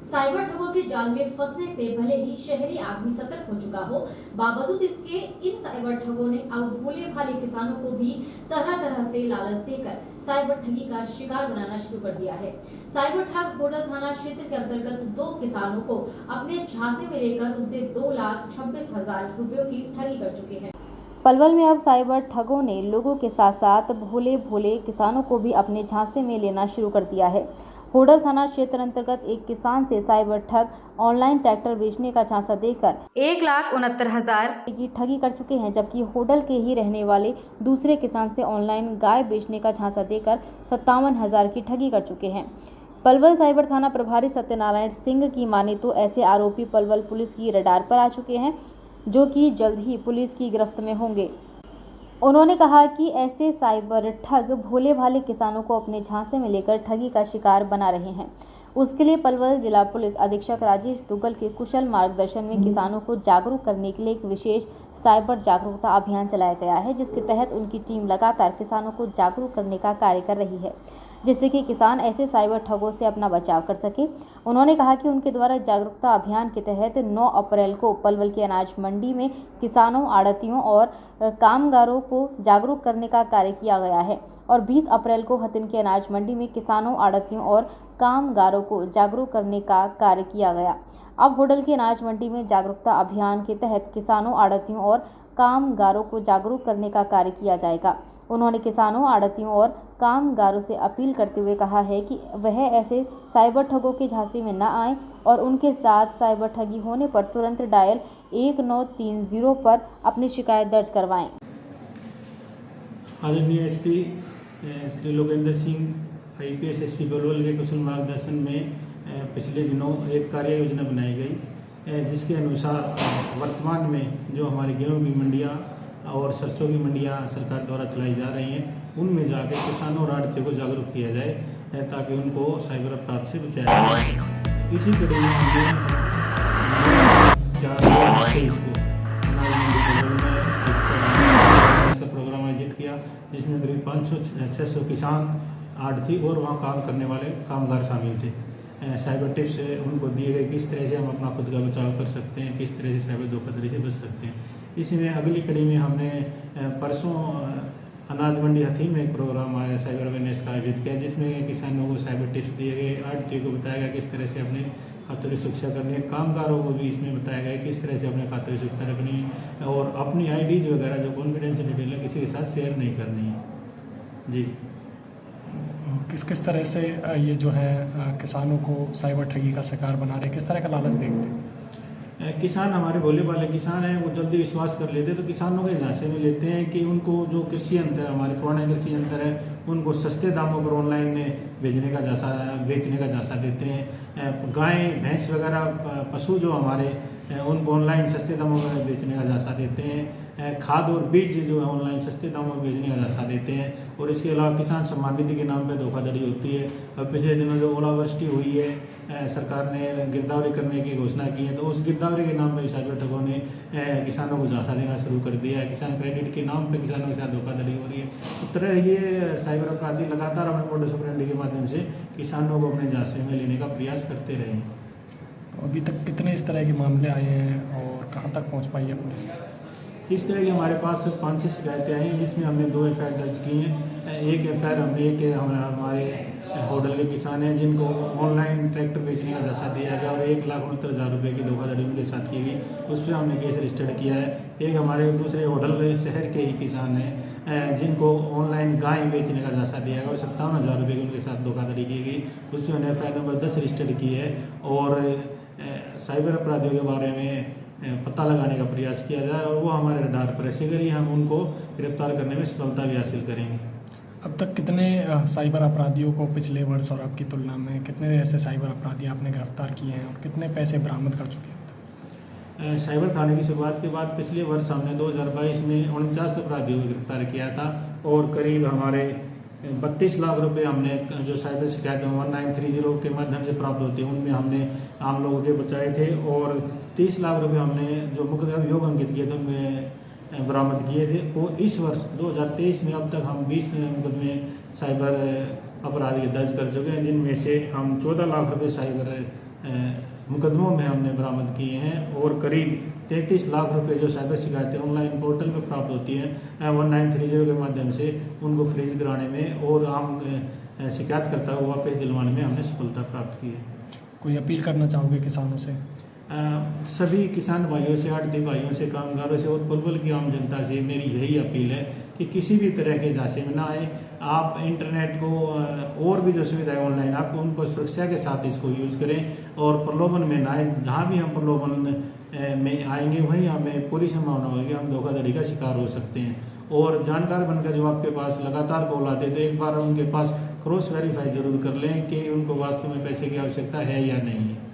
Cyber ठगों के जाल में फंसने से भले ही शहरी आदमी सतर्क हो चुका हो, बावजूद इसके इन साइबर ठगों ने अब भोले भाले किसानों को भी तरह तरह से लालच देकर साइबर ठगी का शिकार बनाना शुरू कर दिया है। साइबर ठग होडल थाना क्षेत्र के अंतर्गत 2 किसानों को अपने झांसे में लेकर उनसे 2,26,000 रुपयों की ठगी कर चुके हैं। पलवल में अब साइबर ठगों ने लोगों के साथ साथ भोले भोले किसानों को भी अपने झांसे में लेना शुरू कर दिया है। होडल थाना क्षेत्र अंतर्गत एक किसान से साइबर ठग ऑनलाइन ट्रैक्टर बेचने का झांसा देकर 1,69,000 की ठगी कर चुके हैं, जबकि होडल के ही रहने वाले दूसरे किसान से ऑनलाइन गाय बेचने का झांसा देकर 57,000 की ठगी कर चुके हैं। पलवल साइबर थाना प्रभारी सत्यनारायण सिंह की माने तो ऐसे आरोपी पलवल पुलिस की रडार पर आ चुके हैं, जो कि जल्द ही पुलिस की गिरफ्त में होंगे। उन्होंने कहा कि ऐसे साइबर ठग भोले भाले किसानों को अपने झांसे में लेकर ठगी का शिकार बना रहे हैं। उसके लिए पलवल जिला पुलिस अधीक्षक राजेश दुग्गल के कुशल मार्गदर्शन में किसानों को जागरूक करने के लिए एक विशेष साइबर जागरूकता अभियान चलाया गया है, जिसके तहत उनकी टीम लगातार किसानों को जागरूक करने का कार्य कर रही है, जिससे कि किसान ऐसे साइबर ठगों से अपना बचाव कर सके। उन्होंने कहा कि उनके द्वारा जागरूकता अभियान के तहत 9 अप्रैल को पलवल की अनाज मंडी में किसानों, आड़तियों और कामगारों को जागरूक करने का कार्य किया गया है और 20 अप्रैल को हतिन की अनाज मंडी में किसानों, आड़तियों और कामगारों को जागरूक करने का कार्य किया गया। अब होडल की अनाज मंडी में जागरूकता अभियान के तहत किसानों, आड़तियों और कामगारों को जागरूक करने का कार्य किया जाएगा। उन्होंने किसानों, आड़तियों और कामगारों से अपील करते हुए कहा है कि वह ऐसे साइबर ठगों के झांसे में न आएं और उनके साथ साइबर ठगी होने पर तुरंत डायल 1930 पर अपनी शिकायत दर्ज करवाएं। आदरणीय SP Shri Lokendra Singh IPS SP Palwal के कुशल मार्गदर्शन में पिछले दिनों एक कार्य योजना बनाई गई, जिसके अनुसार वर्तमान में जो हमारी गेहूं की मंडियां और सरसों की मंडियां सरकार द्वारा चलाई जा रही हैं, उनमें जाकर किसानों और आड़तियों को जागरूक किया जाए ताकि उनको साइबर अपराध से बचाया जाए। इसी कड़ी में हमने 4 को प्रोग्राम आयोजित किया, जिसमें करीब 500-600 किसान, आड़ती और वहाँ काम करने वाले कामगार शामिल थे। साइबर टिप्स उनको दिए गए, किस तरह से हम अपना खुद का बचाव कर सकते हैं, किस तरह से साइबर धोखाधड़ी से बच सकते हैं। इसमें अगली कड़ी में हमने परसों अनाज मंडी हथीन में एक प्रोग्राम आया साइबर अवेयरनेस का आयोजित किया, जिसमें किसानों को साइबर टिप्स दिए गए, आड़तियों को बताया गया किस तरह से अपने खातों की सुरक्षा करनी है, कामगारों को भी इसमें बताया गया किस तरह से अपने खातों की सुरक्षा रखनी है और अपनी IDs वगैरह जो कॉन्फिडेंशियल डिटेल है किसी के साथ शेयर नहीं करनी है। जी, किस तरह से ये जो है किसानों को साइबर ठगी का शिकार बना रहे, किस तरह का लालच देखते हैं? किसान हमारे भोले भाले किसान हैं, वो जल्दी विश्वास कर लेते हैं, तो किसानों के झांसे में लेते हैं कि उनको जो कृषि यंत्र है, हमारे पुराने कृषि यंत्र है, उनको सस्ते दामों पर ऑनलाइन बेचने का झांसा देते हैं। गाय, भैंस वगैरह पशु जो हमारे उनको ऑनलाइन सस्ते दामों पर बेचने का झांसा देते हैं। खाद और बीज जो है ऑनलाइन सस्ते दामों में बेचने का झांसा देते हैं और इसके अलावा किसान सम्मान निधि के नाम पे धोखाधड़ी होती है। और पिछले दिनों जो ओलावृष्टि हुई है, सरकार ने गिरदावरी करने की घोषणा की है, तो उस गिरदावरी के नाम पर साइबर ठगों ने किसानों को झांसा देना शुरू कर दिया है। किसान क्रेडिट के नाम पर किसानों के साथ धोखाधड़ी हो रही है। तो तरह ये साइबर अपराधी लगातार अपने मोडस ऑपरेंडी के माध्यम से किसानों को अपने झांसे में लेने का प्रयास करते रहे हैं। तो अभी तक कितने इस तरह के मामले आए हैं और कहाँ तक पहुँच पाई है पुलिस? इस तरह की हमारे पास 5-6 शिकायतें आई हैं, जिसमें हमने 2 FIR दर्ज की हैं। एक FIR हमारे होडल के किसान हैं जिनको ऑनलाइन ट्रैक्टर बेचने का झांसा दिया गया और 1,69,000 रुपये की धोखाधड़ी उनके साथ की गई, उस पर हमने केस रजिस्टर्ड किया है। एक हमारे दूसरे होडल शहर के ही किसान हैं जिनको ऑनलाइन गाय बेचने का झांसा दिया गया और 57,000 रुपये की उनके साथ धोखाधड़ी की गई, उसमें हमने FIR नंबर 10 रजिस्टर्ड की है और साइबर अपराधियों के बारे में पता लगाने का प्रयास किया जाए और वो हमारे रडार पर ऐसे करिए हम उनको गिरफ्तार करने में सफलता भी हासिल करेंगे। अब तक कितने साइबर अपराधियों को पिछले वर्ष और अब की तुलना में कितने ऐसे साइबर अपराधी आपने गिरफ्तार किए हैं और कितने पैसे बरामद कर चुके हैं? साइबर थाने की शुरुआत के बाद पिछले वर्ष हमने 2022 में 49 अपराधियों को गिरफ्तार किया था और करीब हमारे 32 लाख रुपए हमने जो साइबर शिकायत 1930 के माध्यम से प्राप्त होती है उनमें हमने आम लोगों के बचाए थे और 30 लाख रुपए हमने जो मुकदमे अभियोग अंकित किए थे उनमें बरामद किए थे। और इस वर्ष 2023 में अब तक हम 20 मुकदमे साइबर अपराधी दर्ज कर चुके हैं, जिनमें से हम 14 लाख रुपए साइबर मुकदमों में हमने बरामद किए हैं और करीब 33 लाख रुपए जो साइबर शिकायतें ऑनलाइन पोर्टल पर प्राप्त होती हैं 1930 के माध्यम से उनको फ्रीज कराने में और आम शिकायतकर्ता को वापस दिलवाने में हमने सफलता प्राप्त की है। कोई अपील करना चाहोगे किसानों से? सभी किसान भाइयों से, आढ़ती भाइयों से, कामगारों से और पलवल की आम जनता से मेरी यही अपील है कि किसी भी तरह के झांसे में ना आए। आप इंटरनेट को और भी जो सुविधाएं ऑनलाइन आपको उनको सुरक्षा के साथ इसको यूज़ करें और प्रलोभन में ना आए। जहाँ भी हम प्रलोभन में आएंगे वहीं हमें पूरी संभावना होगी हम धोखाधड़ी का शिकार हो सकते हैं। और जानकार बनकर जो आपके पास लगातार कॉल आते तो एक बार उनके पास क्रॉस वेरीफाई जरूर कर लें कि उनको वास्तव में पैसे की आवश्यकता है या नहीं है।